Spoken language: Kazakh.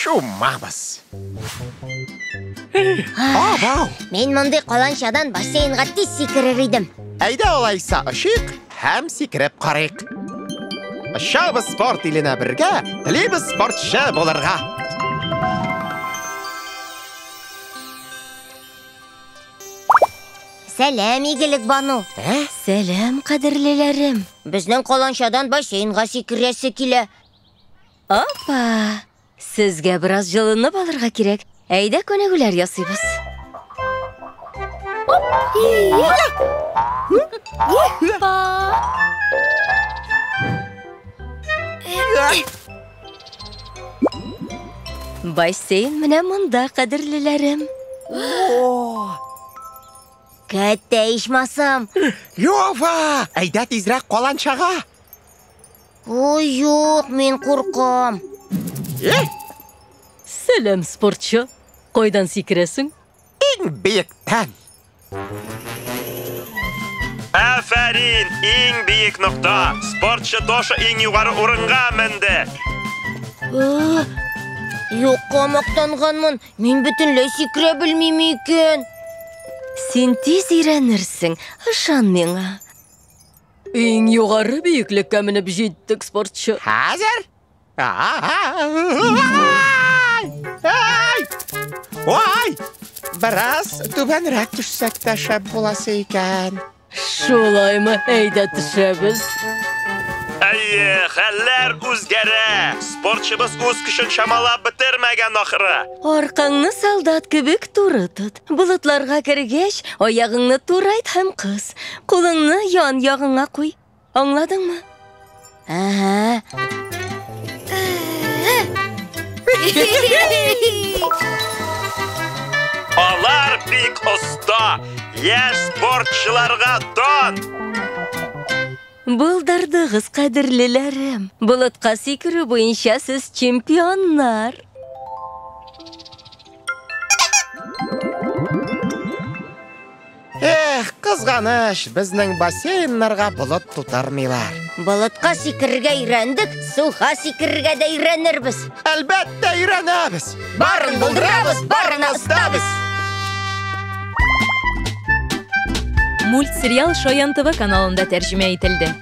шумабыз. Бау. Мен мұндай қоланшадан бассейнға тез секірер едім. Әйдә олайса ұшық, һәм секіріп қарайық. Шабыз спорт иліне бірге, тілейбіз спортшы болырға. Сәлем, игілік Бану. Сәлем, қадірлелерім. Біздің қоланшадан бассейнға секіресі келе. Опа! Сізге біраз жылынып алырға керек. Әйдә көнегілер ясыйбыз. Бассейн менә мұнда, қадірлелерім. Кәтті ишмасам. Йова! Әйдә тизрәк қоланшаға. Ой, жоқ, мен қорқам. Сәлем, спортшы. Қойдан секіресің? Ең биіктен. Әфәрин, ең биік нұқта. Спортшы тошы ең юғары орынға мінді. Жоққа мақтанғанмын, мен бүтінлей секіре білмеймін екен. Сен тез үйренерсің, ышан меңа. Ең юғары биіклікке мініп жеттік, спортшы. Хәзір? Ой! Біраз түбәнірәк түшсәк тә шәп боласы екен. Шулаймы, әйдә түшәбіз. Әйе, хәлләр үзгәрә. Спортчыбыз үз көчен шамалап бетермәгән ахыры. Арқаңны солдат кебек туры тот. Болытларға кергәч, аяғыңны турайт һәм қыс. Қолыңны ян яғыңа қуй. Аңладыңмы? Алар бик оста. Яш спортчыларға дан. Булдырдығыз, қадірлелерім. Болытқа секіру бойынша сіз чемпионнар. Қызғаныш, біздің бассейнларға бұлыт тұтармайлар. Бұлытқа секірге үйрендік, суға секірге де үйренербіз. Әлбәттә үйренәбіз. Барын бұлдырабыз, барын астабыз. Мультсериал Шаян ТВ каналында тәржімә етілді.